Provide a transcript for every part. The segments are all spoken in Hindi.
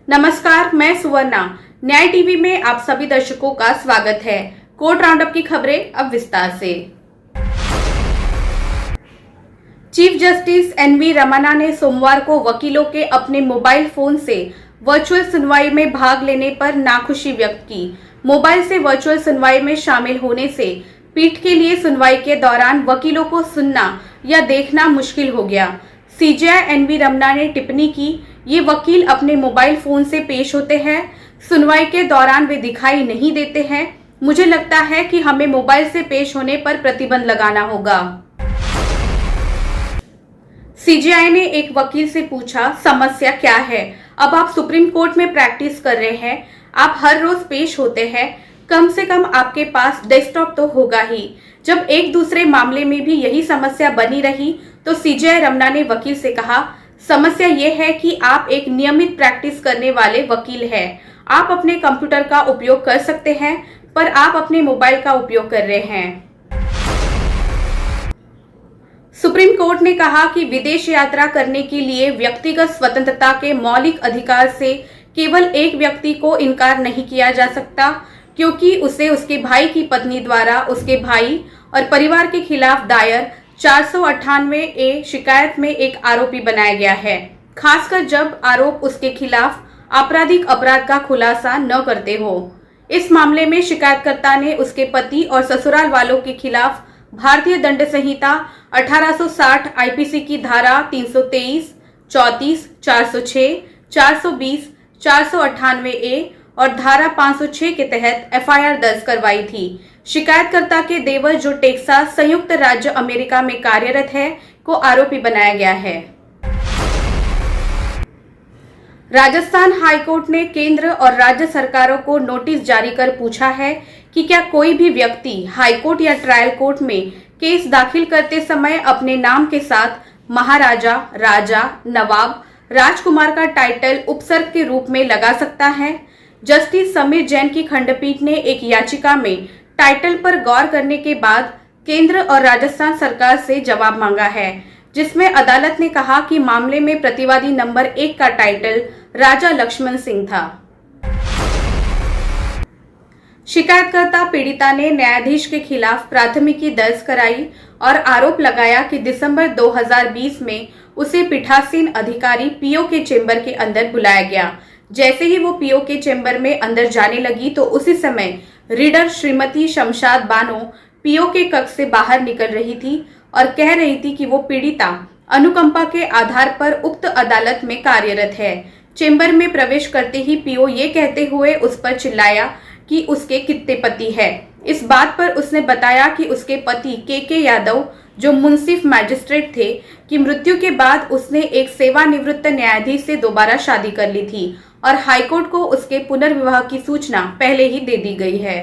नमस्कार, मैं सुवर्णा। न्याय टीवी में आप सभी दर्शकों का स्वागत है। कोर्ट राउंडअप की खबरें अब विस्तार से। चीफ जस्टिस एनवी रमन्ना ने सोमवार को वकीलों के अपने मोबाइल फोन से वर्चुअल सुनवाई में भाग लेने पर नाखुशी व्यक्त की। मोबाइल से वर्चुअल सुनवाई में शामिल होने से पीठ के लिए सुनवाई के दौरान वकीलों को सुनना या देखना मुश्किल हो गया। सीजेआई एनवी रमन्ना ने टिप्पणी की, ये वकील अपने मोबाइल फोन से पेश होते हैं, सुनवाई के दौरान वे दिखाई नहीं देते हैं। मुझे लगता है कि हमें मोबाइल से पेश होने पर प्रतिबंध लगाना होगा। सीजेआई ने एक वकील से पूछा, समस्या क्या है? अब आप सुप्रीम कोर्ट में प्रैक्टिस कर रहे हैं, आप हर रोज पेश होते हैं, कम से कम आपके पास डेस्कटॉप तो होगा ही। जब एक दूसरे मामले में भी यही समस्या बनी रही तो सीजेआई रमन्ना ने वकील से कहा, समस्या ये है कि आप एक नियमित प्रैक्टिस करने वाले वकील हैं। आप अपने कंप्यूटर का उपयोग कर सकते हैं, पर आप अपने मोबाइल का उपयोग कर रहे हैं। सुप्रीम कोर्ट ने कहा कि विदेश यात्रा करने के लिए व्यक्तिगत स्वतंत्रता के मौलिक अधिकार से केवल एक व्यक्ति को इनकार नहीं किया जा सकता, क्योंकि उसे उसके भाई की पत्नी द्वारा उसके भाई और परिवार के खिलाफ दायर 498A शिकायत में एक आरोपी बनाया गया है, खासकर जब आरोप उसके खिलाफ आपराधिक अपराध का खुलासा न करते हो। इस मामले में शिकायतकर्ता ने उसके पति और ससुराल वालों के खिलाफ भारतीय दंड संहिता 1860 आईपीसी की धारा 323, 34, 406, 420, 498A और धारा 506 के तहत एफआईआर दर्ज करवाई थी। शिकायतकर्ता के देवर, जो टेक्सास संयुक्त राज्य अमेरिका में कार्यरत है, को आरोपी बनाया गया है। राजस्थान हाईकोर्ट ने केंद्र और राज्य सरकारों को नोटिस जारी कर पूछा है कि क्या कोई भी व्यक्ति हाईकोर्ट या ट्रायल कोर्ट में केस दाखिल करते समय अपने नाम के साथ महाराजा, राजा, नवाब, राजकुमार का टाइटल उपसर्ग के रूप में लगा सकता है। जस्टिस समीर जैन की खंडपीठ ने एक याचिका में टाइटल पर गौर करने के बाद केंद्र और राजस्थान सरकार से जवाब मांगा है, जिसमें अदालत ने कहा कि मामले में प्रतिवादी नंबर 1 का टाइटल राजा लक्ष्मण सिंह था। शिकायतकर्ता पीड़िता ने न्यायाधीश के खिलाफ प्राथमिकी दर्ज कराई और आरोप लगाया कि दिसंबर 2020 में उसे पीठासीन अधिकारी पीओ के चेंबर के अंदर बुलाया गया। जैसे ही वो पीओ के चेंबर में अंदर जाने लगी तो उसी समय रीडर श्रीमती शमशाद बानो पीओ के कक्ष से बाहर निकल रही थी और कह रही थी कि वो पीड़िता अनुकंपा के आधार पर उक्त अदालत में कार्यरत है। चेंबर में प्रवेश करते ही पीओ ये कहते हुए उस पर चिल्लाया कि उसके कितने पति है। इस बात पर उसने बताया कि उसके पति के यादव, जो मुंसिफ मैजिस्ट्रेट थे, की मृत्यु के बाद उसने एक सेवानिवृत्त न्यायाधीश से दोबारा शादी कर ली थी और हाईकोर्ट को उसके पुनर्विवाह की सूचना पहले ही दे दी गई है।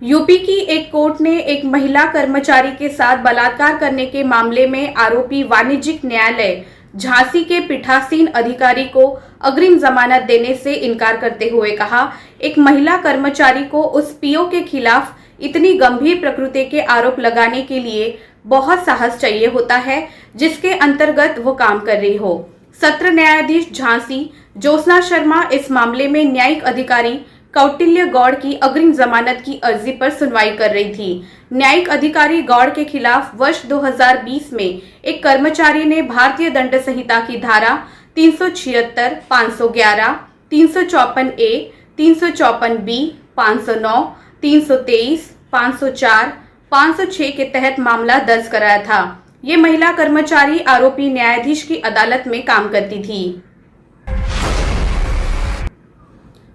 यूपी की एक कोर्ट ने एक महिला कर्मचारी के साथ बलात्कार करने के मामले में आरोपी वाणिज्यिक न्यायालय झांसी के पीठासीन अधिकारी को अग्रिम जमानत देने से इनकार करते हुए कहा, एक महिला कर्मचारी को उस पीओ के खिलाफ इतनी गंभीर प्रकृति के आरोप लगाने के लिए बहुत साहस चाहिए होता है, जिसके अंतर्गत वो काम कर रही हो। सत्र न्यायाधीश झांसी ज्योत्सना शर्मा इस मामले में न्यायिक अधिकारी कौटिल्य गौड़ की अग्रिम जमानत की अर्जी पर सुनवाई कर रही थी। न्यायिक अधिकारी गौड़ के खिलाफ वर्ष 2020 में एक कर्मचारी ने भारतीय दंड संहिता की धारा 376, 511, 354A, 354B, 509, 323, 504, 506 के तहत मामला दर्ज कराया था। ये महिला कर्मचारी आरोपी न्यायाधीश की अदालत में काम करती थी।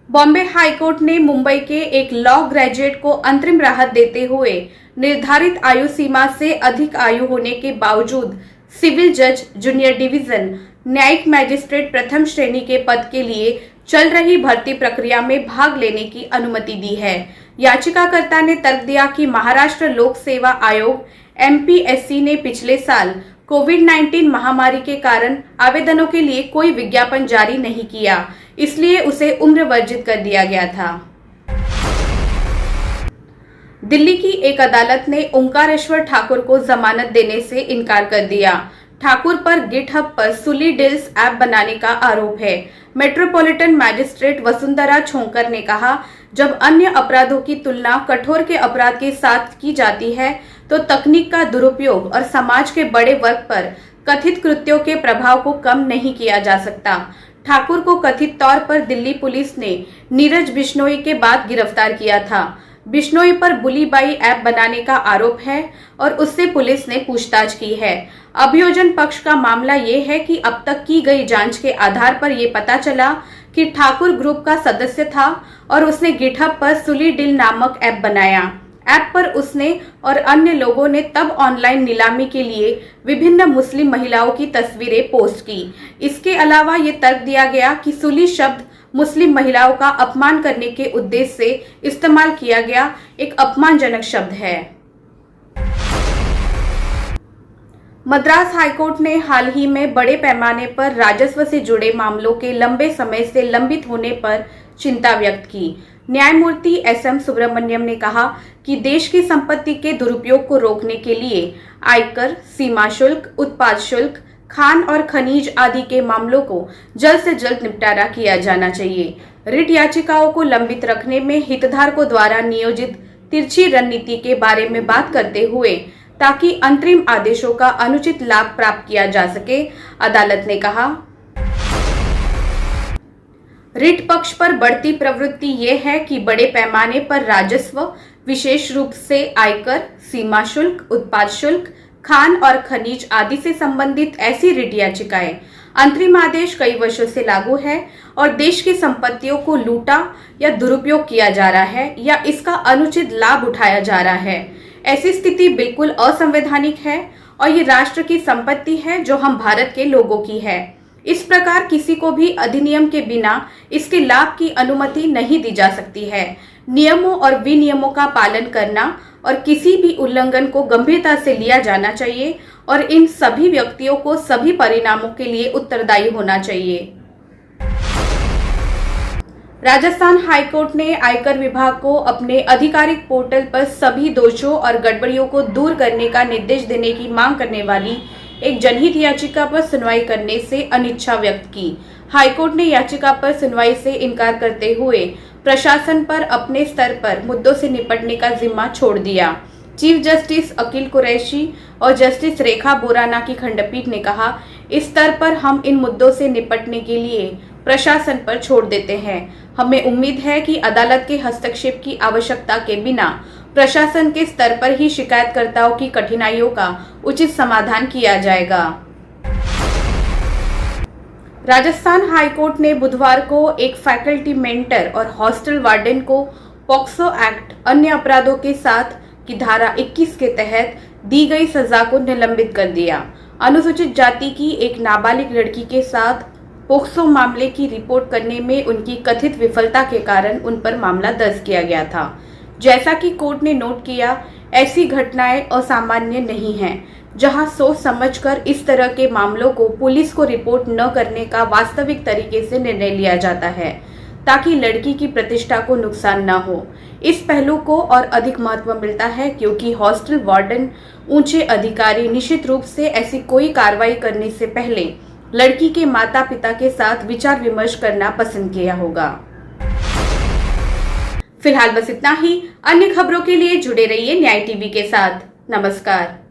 बॉम्बे हाईकोर्ट ने मुंबई के एक लॉ ग्रेजुएट को अंतरिम राहत देते हुए निर्धारित आयु सीमा से अधिक आयु होने के बावजूद सिविल जज जूनियर डिवीजन न्यायिक मैजिस्ट्रेट प्रथम श्रेणी के पद के लिए चल रही भर्ती प्रक्रिया में भाग लेने की अनुमति दी है। याचिकाकर्ता ने तर्क दिया कि महाराष्ट्र लोक सेवा आयोग MPSC ने पिछले साल कोविड-19 महामारी के कारण आवेदनों के लिए कोई विज्ञापन जारी नहीं किया, इसलिए उसे उम्र वर्जित कर दिया गया था। दिल्ली की एक अदालत ने ओंकारेश्वर ठाकुर को जमानत देने से इनकार कर दिया। ठाकुर पर गिटहब पर सुली डील्स ऐप बनाने का आरोप है। मेट्रोपॉलिटन मैजिस्ट्रेट वसुंधरा छोंकर ने कहा, जब अन्य अपराधों की तुलना कठोर के अपराध के साथ की जाती है तो तकनीक का दुरुपयोग और समाज के बड़े वर्ग पर कथित कृत्यों के प्रभाव को कम नहीं किया जा सकता। ठाकुर को कथित तौर पर दिल्ली पुलिस ने नीरज बिश्नोई के बाद गिरफ्तार किया था। बिश्नोई पर बुली बाई ऐप बनाने का आरोप है और उससे पुलिस ने पूछताछ की है। अभियोजन पक्ष का मामला ये है कि अब तक की गई जांच के आधार पर ये पता चला कि ठाकुर ग्रुप का सदस्य था और उसने गिटहब पर सुली डील नामक ऐप बनाया। ऐप पर उसने और अन्य लोगों ने तब ऑनलाइन नीलामी के लिए विभिन्न मुस्लिम महिलाओं की तस्वीरें पोस्ट की। इसके अलावा ये तर्क दिया गया कि सुली शब्द मुस्लिम महिलाओं का अपमान करने के उद्देश्य से इस्तेमाल किया गया एक अपमानजनक शब्द है। मद्रास हाईकोर्ट ने हाल ही में बड़े पैमाने पर राजस्व से जुड़े मामलों के लंबे समय से लंबित होने पर चिंता व्यक्त की। न्यायमूर्ति एस.एम. सुब्रमण्यम ने कहा कि देश की संपत्ति के दुरुपयोग को रोकने के लिए आयकर, सीमा शुल्क, उत्पाद शुल्क, खान और खनिज आदि के मामलों को जल्द से जल्द निपटारा किया जाना चाहिए। रिट याचिकाओं को लंबित रखने में हितधारकों द्वारा नियोजित तिरछी रणनीति के बारे में बात करते हुए ताकि अंतरिम आदेशों का अनुचित लाभ प्राप्त किया जा सके, अदालत ने कहा। रिट पक्ष पर बढ़ती प्रवृत्ति ये है कि बड़े पैमाने पर राजस्व, विशेष रूप से आयकर, सीमा शुल्क, उत्पाद शुल्क, खान और खनिज आदि से संबंधित ऐसी रिट याचिकाएं अंतरिम आदेश कई वर्षों से लागू है और देश की संपत्तियों को लूटा या दुरुपयोग किया जा रहा है या इसका अनुचित लाभ उठाया जा रहा है। ऐसी स्थिति बिल्कुल असंवैधानिक है और ये राष्ट्र की संपत्ति है जो हम भारत के लोगों की है। इस प्रकार किसी को भी अधिनियम के बिना इसके लाभ की अनुमति नहीं दी जा सकती है। नियमों और विनियमों का पालन करना और किसी भी उल्लंघन को गंभीरता से लिया जाना चाहिए और इन सभी व्यक्तियों को सभी परिणामों के लिए उत्तरदायी होना चाहिए। राजस्थान हाईकोर्ट ने आयकर विभाग को अपने आधिकारिक पोर्टल पर सभी दोषों और गड़बड़ियों को दूर करने का निर्देश देने की मांग करने वाली एक जनहित याचिका पर सुनवाई करने से अनिच्छा व्यक्त की। हाईकोर्ट ने याचिका पर सुनवाई से इनकार करते हुए प्रशासन पर अपने स्तर पर मुद्दों से निपटने का जिम्मा छोड़ दिया। चीफ जस्टिस अकील कुरैशी और जस्टिस रेखा बोराना की खंडपीठ ने कहा, इस स्तर पर हम इन मुद्दों से निपटने के लिए प्रशासन पर छोड़ देते हैं। हमें उम्मीद है कि अदालत के हस्तक्षेप की आवश्यकता के बिना प्रशासन के स्तर पर ही शिकायतकर्ताओं की कठिनाइयों का उचित समाधान किया जाएगा। राजस्थान हाईकोर्ट ने बुधवार को एक फैकल्टी मेंटर और हॉस्टल वार्डन को पॉक्सो एक्ट अन्य अपराधों के साथ की धारा 21 के तहत दी गई सजा को निलंबित कर दिया। अनुसूचित जाति की एक नाबालिग लड़की के साथ पॉक्सो मामले की रिपोर्ट करने में उनकी कथित विफलता के कारण उन पर मामला दर्ज किया गया था। जैसा कि कोर्ट ने नोट किया, ऐसी घटनाएं असामान्य नहीं हैं, जहां सोच समझकर इस तरह के मामलों को पुलिस को रिपोर्ट न करने का वास्तविक तरीके से निर्णय लिया जाता है ताकि लड़की की प्रतिष्ठा को नुकसान न हो। इस पहलू को और अधिक महत्व मिलता है क्योंकि हॉस्टल वार्डन ऊंचे अधिकारी निश्चित रूप से ऐसी कोई कार्रवाई करने से पहले लड़की के माता पिता के साथ विचार विमर्श करना पसंद किया होगा। फिलहाल बस इतना ही। अन्य खबरों के लिए जुड़े रहिए न्याय टीवी के साथ। नमस्कार।